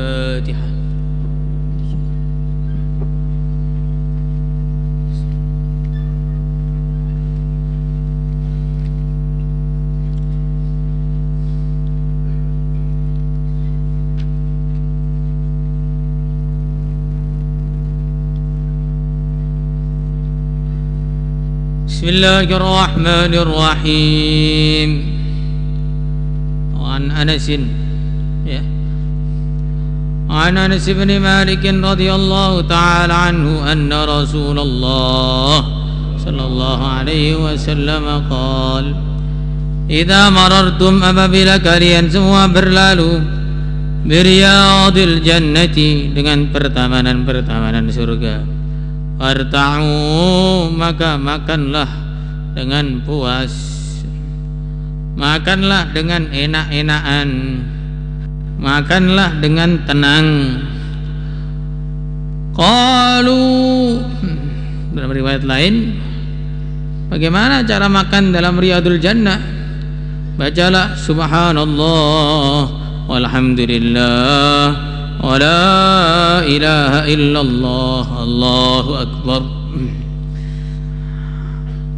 Al-Fatihah. Bismillahirrahmanirrahim. An Anas bin Malik radhiyallahu ta'ala anhu anna Rasulullah sallallahu alaihi wasallam qala idza marartum apabila kalian semua berlalu biriyadil jannati dengan pertamanan-pertamanan surga, farta'u maka makanlah dengan puas, makanlah dengan enak-enakan, makanlah dengan tenang. Qalu, dalam riwayat lain, bagaimana cara makan dalam riyadul jannah? Bacalah subhanallah walhamdulillah wa la ilaha illallah Allahu akbar.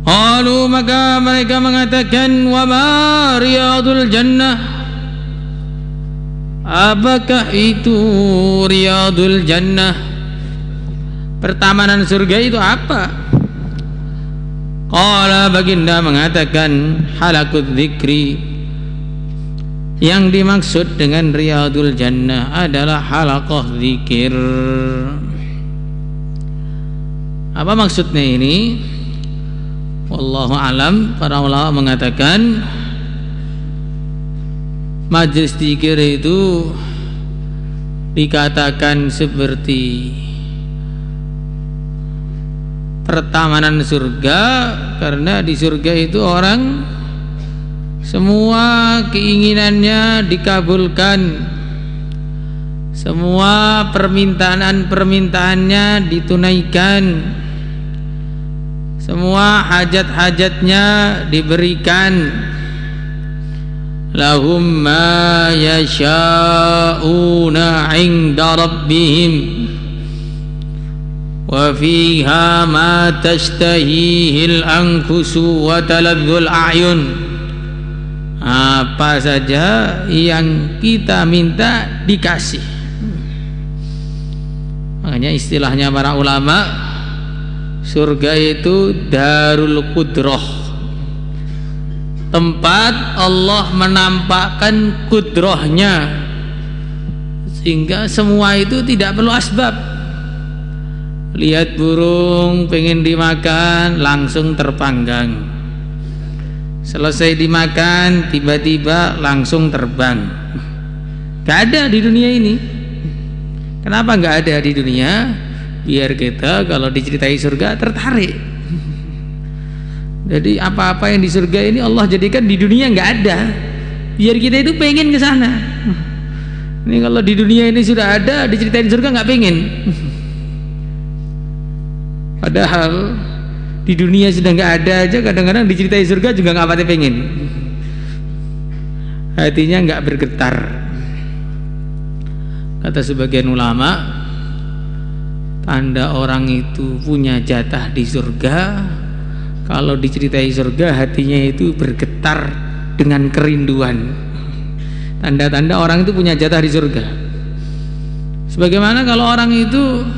Qalu maka mereka mengatakan wa ma riyadul jannah, apakah itu riyadul jannah, pertamanan surga itu apa? Qala baginda mengatakan halakut dzikri, yang dimaksud dengan riyadul jannah adalah halaqah zikir. Apa maksudnya ini? Wallahu alam. Para ulama mengatakan majelis zikir itu dikatakan seperti pertamanan surga, karena di surga itu orang semua keinginannya dikabulkan, semua permintaan-permintaannya ditunaikan, semua hajat-hajatnya diberikan. Lahum ma yasha'una 'inda rabbihim wa fiha ma tashtahihil anfusu wa taladzul a'yun. Apa saja yang kita minta dikasih. Makanya istilahnya para ulama, surga itu darul qudrah, tempat Allah menampakkan kudrahnya, sehingga semua itu tidak perlu asbab. Lihat burung pengen dimakan langsung terpanggang, selesai dimakan tiba-tiba langsung terbang. Gak ada di dunia ini. Kenapa gak ada di dunia? Biar kita kalau diceritai surga tertarik. Jadi apa-apa yang di surga ini Allah jadikan di dunia nggak ada, biar kita itu pengen ke sana. Ini kalau di dunia ini sudah ada, diceritain surga nggak pengen. Padahal di dunia sudah nggak ada aja, kadang-kadang diceritain surga juga nggak pati pengen. Hatinya nggak bergetar. Kata sebagian ulama, tanda orang itu punya jatah di surga, kalau diceritai surga hatinya itu bergetar dengan kerinduan. Tanda-tanda orang itu punya jatah di surga. Sebagaimana kalau orang itu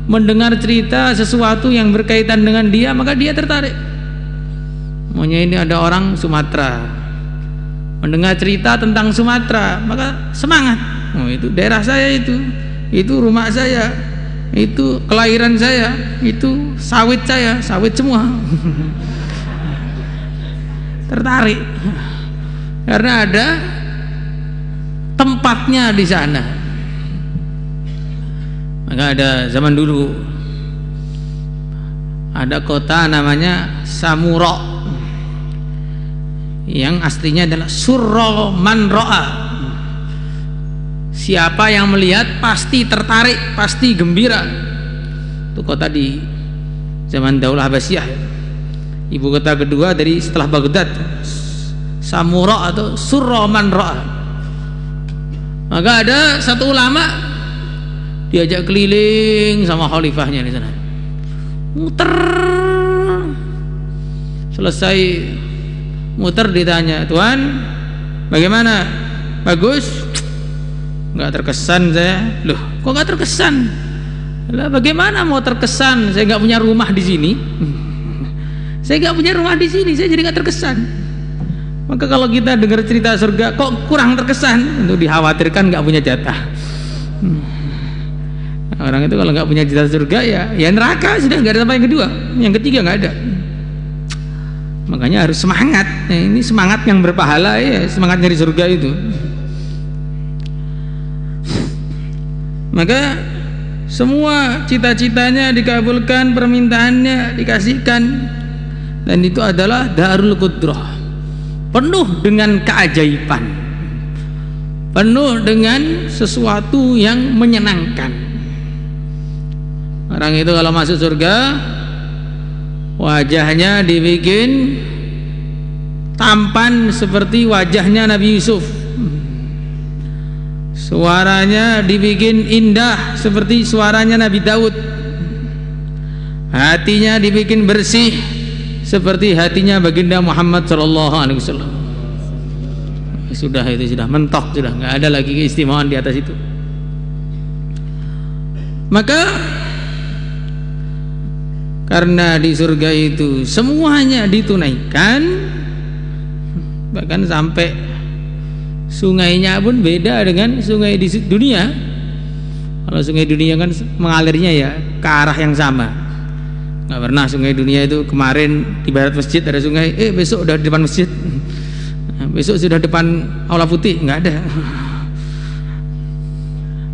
mendengar cerita sesuatu yang berkaitan dengan dia, maka dia tertarik. Maunya ini ada orang Sumatera, mendengar cerita tentang Sumatera, maka semangat. Oh, itu daerah saya, itu rumah saya, itu kelahiran saya, itu sawit saya, sawit semua. Tertarik karena ada tempatnya di sana. Maka ada zaman dulu ada kota namanya Samura, yang aslinya adalah surra man ra'a. Siapa yang melihat pasti tertarik, pasti gembira. Itu kota di zaman Daulah Abbasiyah, ibu kota kedua dari setelah Baghdad. Samura atau surra man ra'a. Maka ada satu ulama diajak keliling sama khalifahnya di sana, muter. Selesai muter ditanya, "Tuan, bagaimana? Bagus?" "Nggak terkesan saya." "Loh, kok nggak terkesan?" "Lah bagaimana mau terkesan? Saya nggak punya rumah di sini." "Saya nggak punya rumah di sini, saya jadi nggak terkesan." Maka kalau kita dengar cerita surga kok kurang terkesan, untuk dikhawatirkan nggak punya jatah. Orang itu kalau nggak punya jatah surga ya neraka, sudah nggak ada tempat yang kedua, yang ketiga nggak ada. Makanya harus semangat. Nah, ini semangat yang berpahala ya, semangat nyari surga itu. Maka semua cita-citanya dikabulkan, permintaannya dikasihkan, dan itu adalah Darul Qudrah, penuh dengan keajaiban, penuh dengan sesuatu yang menyenangkan. Orang itu kalau masuk surga, wajahnya dibikin tampan seperti wajahnya Nabi Yusuf, suaranya dibikin indah seperti suaranya Nabi Daud, hatinya dibikin bersih seperti hatinya baginda Muhammad sallallahu alaihi wasallam. Sudah, itu sudah mentok, sudah nggak ada lagi keistimewaan di atas itu. Maka karena di surga itu semuanya ditunaikan, bahkan sampai sungainya pun beda dengan sungai di dunia. Kalau sungai dunia kan mengalirnya ya ke arah yang sama. Nggak pernah sungai dunia itu kemarin di barat masjid ada sungai, besok udah di depan masjid, besok sudah depan aula putih, nggak ada.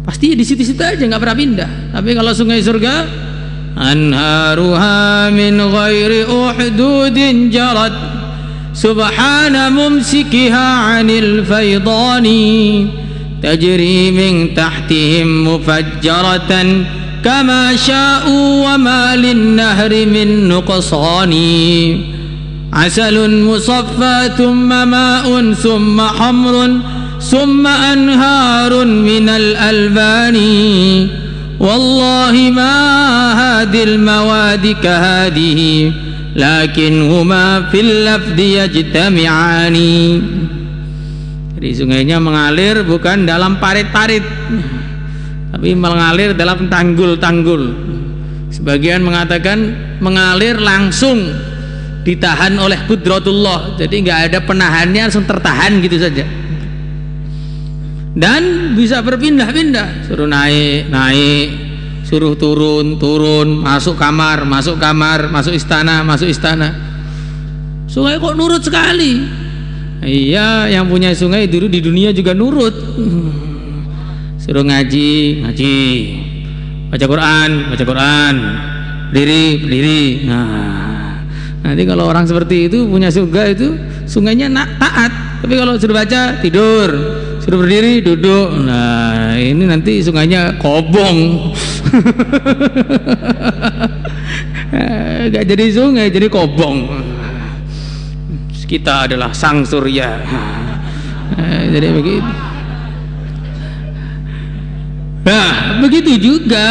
Pasti di situ-situ aja, nggak pernah pindah. Tapi kalau sungai surga, anharuha min ghairi uhdudin jarat subhana mumsikiha anil faydani tajri min tahtihim mufajjaratan kama sya'u wa ma linnahri min nuqsani asalun musaffa thumma ma'un thumma hamrun thumma anharun minal albani wallahi ma hadil mawadi kahadihi lakin huma fil lafdi yajtami'ani. Jadi sungainya mengalir bukan dalam parit-parit, tapi mengalir dalam tanggul-tanggul. Sebagian mengatakan mengalir langsung, ditahan oleh qudratullah, jadi nggak ada penahannya, langsung tertahan gitu saja. Dan bisa berpindah-pindah, suruh naik, suruh turun, masuk kamar, masuk istana. Sungai kok nurut sekali. Iya, yang punya sungai dulu di dunia juga nurut. Suruh ngaji, baca Quran, berdiri. Nah, nanti kalau orang seperti itu punya surga itu sungainya taat. Tapi kalau suruh baca tidur, suruh berdiri duduk. Nah, ini nanti sungainya kobong. Gak jadi sungai, jadi kobong. Kita adalah sang surya. Jadi begitu. Nah, begitu juga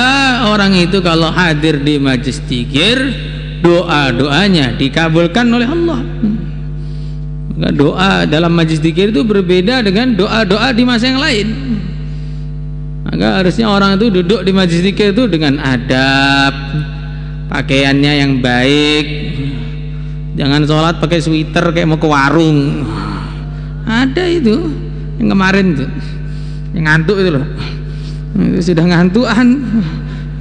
orang itu kalau hadir di majlis dzikir, doa-doanya dikabulkan oleh Allah. Doa dalam majlis dzikir itu berbeda dengan doa-doa di masa yang lain. Maka harusnya orang itu duduk di majlis dzikir itu dengan adab, pakaiannya yang baik. Jangan sholat pakai sweater kayak mau ke warung. Ada itu yang kemarin tuh, yang ngantuk itu loh. Itu sudah ngantukan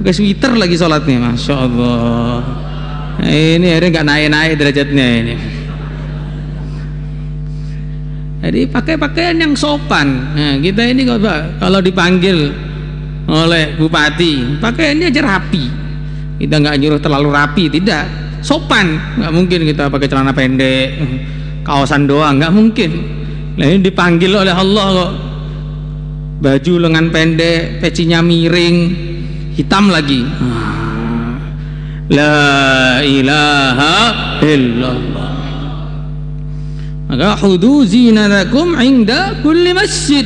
pakai sweater lagi sholatnya, masya Allah. Nah, ini akhirnya nggak naik derajatnya ini. Jadi pakai pakaian yang sopan. Nah, kita ini kalau dipanggil oleh bupati, pakaiannya aja rapi. Kita nggak nyuruh terlalu rapi, tidak, sopan. Nggak mungkin kita pakai celana pendek, kaosan doang, nggak mungkin. Nah, ini dipanggil oleh Allah kok, baju lengan pendek, pecinya miring, hitam lagi. La ilaha illallah. Maka hudu zinatakum inda kulli masjid,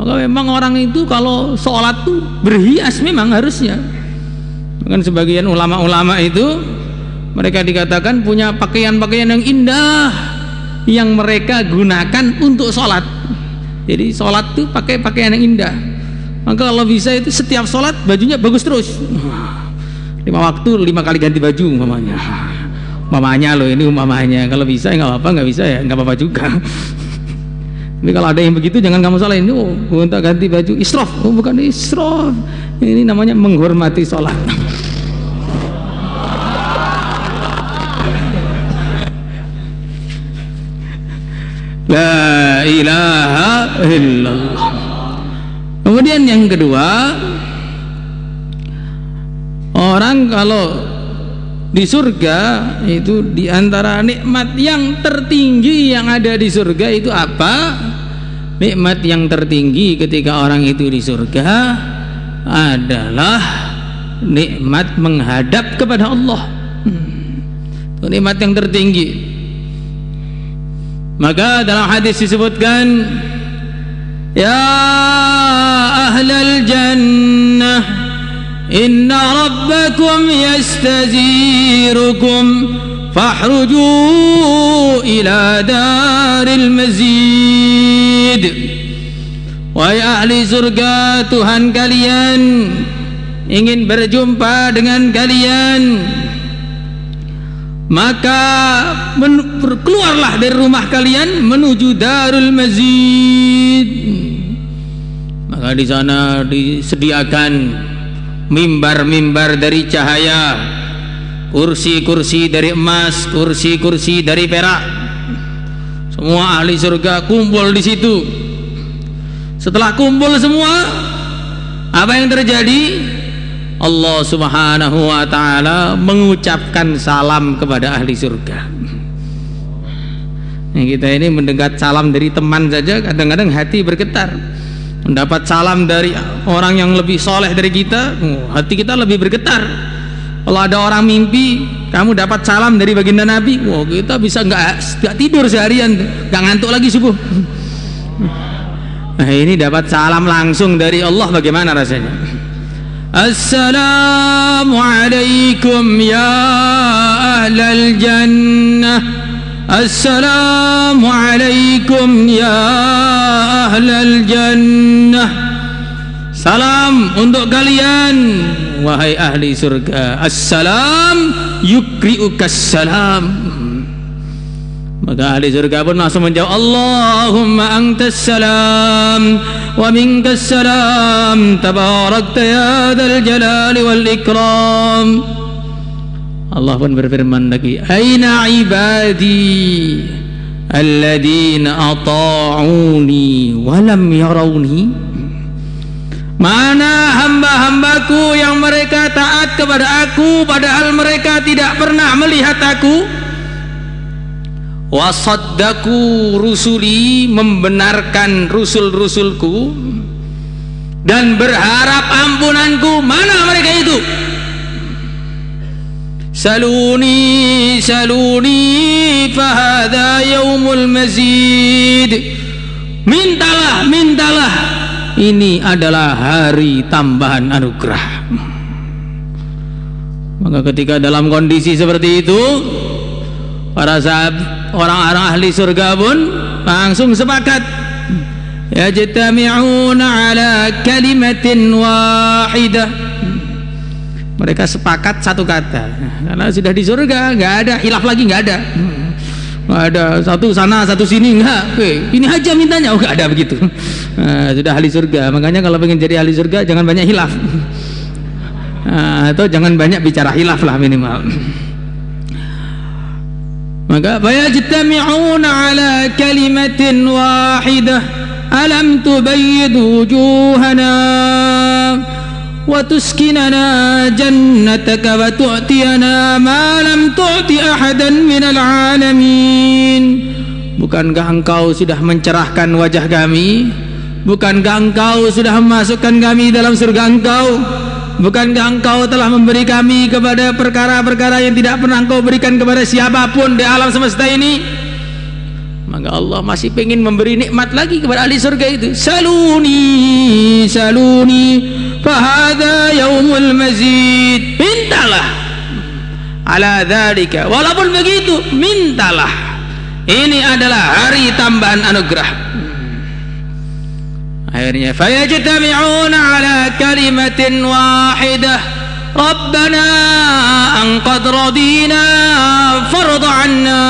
Maka memang orang itu kalau sholat tuh berhias memang harusnya. Bahkan sebagian ulama-ulama itu mereka dikatakan punya pakaian-pakaian yang indah yang mereka gunakan untuk sholat. Jadi sholat tuh pakai pakaian yang indah. Maka kalau bisa itu setiap sholat bajunya bagus terus. 5 waktu 5 kali ganti baju umpamanya. Umpamanya loh, ini umpamanya. Kalau bisa ya nggak apa-apa, nggak bisa ya nggak apa-apa juga. Tapi kalau ada yang begitu jangan kamu salahin. Oh, untuk ganti baju israf. Oh, bukan israf. Ini namanya menghormati sholat. La ilaha illallah. Kemudian yang kedua, orang kalau di surga itu diantara nikmat yang tertinggi yang ada di surga itu apa? Nikmat yang tertinggi ketika orang itu di surga adalah nikmat menghadap kepada Allah. Itu nikmat yang tertinggi. Maka dalam hadis disebutkan, ya ahlal jannah, inna rabbakum yastazirukum fahruju ila daril mazid. Wahai ahli surga, Tuhan kalian ingin berjumpa dengan kalian, maka keluarlah dari rumah kalian menuju darul mazid. Maka di sana disediakan mimbar-mimbar dari cahaya, kursi-kursi dari emas, kursi-kursi dari perak. Semua ahli surga kumpul di situ. Setelah kumpul semua, apa yang terjadi? Allah Subhanahu wa ta'ala mengucapkan salam kepada ahli surga. Kita ini mendengar salam dari teman saja kadang-kadang hati bergetar. Mendapat salam dari orang yang lebih soleh dari kita, hati kita lebih bergetar. Kalau ada orang mimpi kamu dapat salam dari baginda Nabi, kita bisa nggak tidur seharian, nggak ngantuk lagi subuh. Nah, ini dapat salam langsung dari Allah, bagaimana rasanya? Assalamualaikum ya ahlal jannah, Assalamualaikum ya ahlal jannah. Salam untuk kalian wahai ahli surga. Assalam yukri'ukas salam. Maka ahli surga pun langsung menjawab, Allahumma antas salam wa minkas salam tabarakta ya dzal jalali wal ikram. Allah pun berfirman lagi, aina ibadi alladzina ata'uni wa lam yarawni. Mana hamba-hambaku yang mereka taat kepada aku padahal mereka tidak pernah melihat aku? Wasaddaku rusuli, membenarkan rusul-rusulku dan berharap ampunanku. Mana mereka itu? Saluni saluni fahada yaumul mazid. Mintalah, mintalah, ini adalah hari tambahan anugerah. Maka ketika dalam kondisi seperti itu, para sahabat, orang-orang ahli surga pun langsung sepakat, yajtami'una ala kalimatin wahidah. Mereka sepakat satu kata, karena sudah di surga nggak ada khilaf lagi, nggak ada satu sana satu sini, nggak. Ini aja mintanya, nggak ada begitu. Sudah ahli surga. Makanya kalau pengen jadi ahli surga jangan banyak khilaf, atau jangan banyak bicara khilaf lah minimal. Maka fayajtami'una ala kalimatin wahidah, alam tubayyid wujuhana wa tuskinana jannataka wa tu'tiyana ma lam tu'ti ahadan minal alamin. Bukankah engkau sudah mencerahkan wajah kami? Bukankah engkau sudah memasukkan kami dalam surga engkau? Bukankah engkau telah memberi kami kepada perkara-perkara yang tidak pernah engkau berikan kepada siapapun di alam semesta ini? Maka Allah masih pengen memberi nikmat lagi kepada ahli surga itu. Saluni, saluni, fahadha yaumul mazid. Mintalah. Ala dzalika. Walaupun begitu, mintalah. Ini adalah hari tambahan anugerah. Akhirnya fayajtami'una ala kalimatin wahidah. Rabbana anqad radina farad 'anna.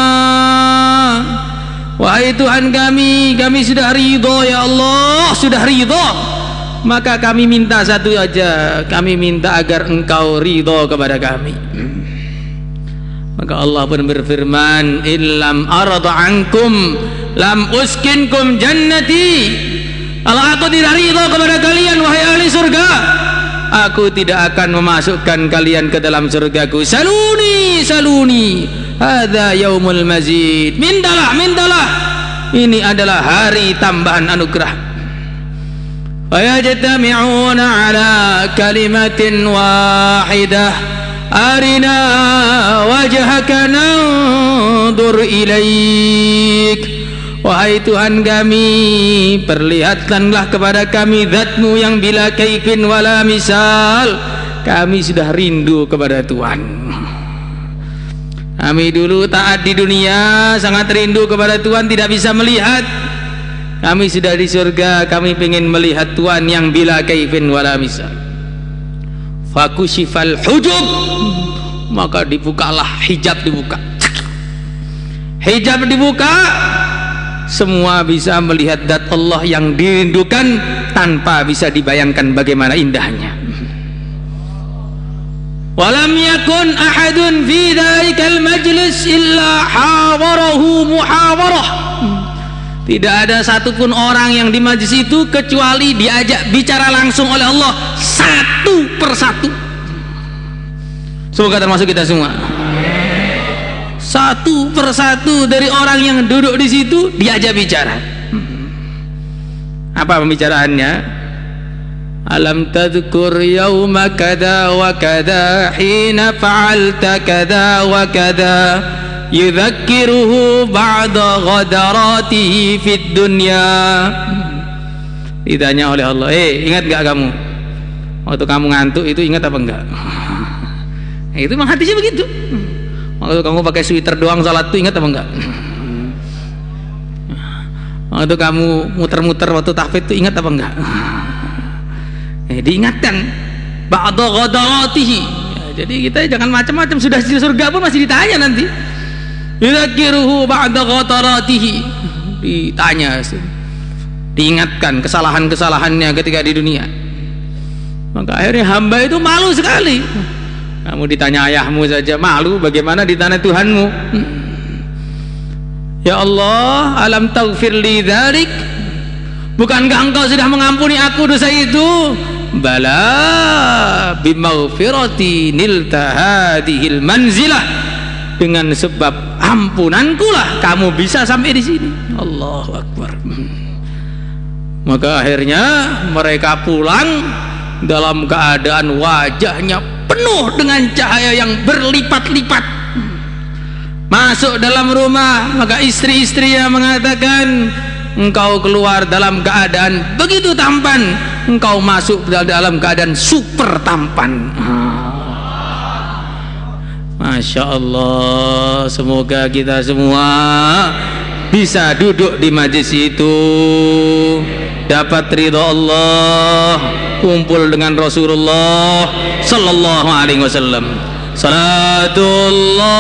Wahai Tuhan kami sudah ridha ya Allah, sudah ridha. Maka kami minta satu aja, kami minta agar Engkau ridha kepada kami. Maka Allah pun berfirman, illam arada ankum lam uskinkum jannati. Kalau aku tidak ridha kepada kalian wahai ahli surga, aku tidak akan memasukkan kalian ke dalam surgaku. Saluni, saluni, hadza yaumul mazid. Mintalah, mintalah, ini adalah hari tambahan anugerah. Fayajtami'una ala kalimatin wahidah. Arina wajhaka nandur ilaik. Wahai Tuhan kami, perlihatkanlah kepada kami zatmu yang bila kaifin wala misal. Kami sudah rindu kepada Tuhan. Kami dulu taat di dunia, sangat rindu kepada Tuhan, tidak bisa melihat. Kami sudah di surga, kami ingin melihat Tuhan yang bila kaifin wala misal. Fakushifal hujub, maka dibukalah hijab, dibuka hijab, dibuka, semua bisa melihat zat Allah yang dirindukan tanpa bisa dibayangkan bagaimana indahnya. Walam yakun ahadun fi dzalikal majlis illa hawarahu muhawarah. Tidak ada satupun orang yang di majlis itu kecuali diajak bicara langsung oleh Allah satu persatu. Semoga termasuk kita semua. Satu persatu dari orang yang duduk di situ diajak bicara. Apa pembicaraannya? Alam tadhkur yawma kada wa kada hina fa'alta kada wa kada yudzakiruhu ba'da ghadaratihi fid dunya. Ditanya oleh Allah, ingat gak kamu waktu kamu ngantuk itu, ingat apa enggak? Itu memang hatinya begitu. Waktu kamu pakai sweater doang salat itu, ingat apa enggak? Waktu kamu muter-muter waktu tahfidz itu, ingat apa enggak? Diingatkan ba'da ghadaratihi. Jadi kita jangan macam-macam, sudah di surga pun masih ditanya nanti. Yudzakiruhu ba'da ghadaratihi, ditanya, diingatkan kesalahan-kesalahannya ketika di dunia. Maka akhirnya hamba itu malu sekali. Kamu ditanya ayahmu saja malu, bagaimana ditanya Tuhanmu? Ya Allah, alam taghfir li dzalik, bukankah Engkau sudah mengampuni aku dosa itu? Bala bimaghfirati nilta hadhil manzilah, dengan sebab ampunanku lah kamu bisa sampai di sini. Allahu Akbar. Maka akhirnya mereka pulang dalam keadaan wajahnya penuh dengan cahaya yang berlipat-lipat. Masuk dalam rumah, maka istri-istrinya mengatakan, engkau keluar dalam keadaan begitu tampan, engkau masuk dalam keadaan super tampan. Masya Allah. Semoga kita semua bisa duduk di majlis itu, dapat ridha Allah, kumpul dengan Rasulullah sallallahu alaihi wasallam. Salatullah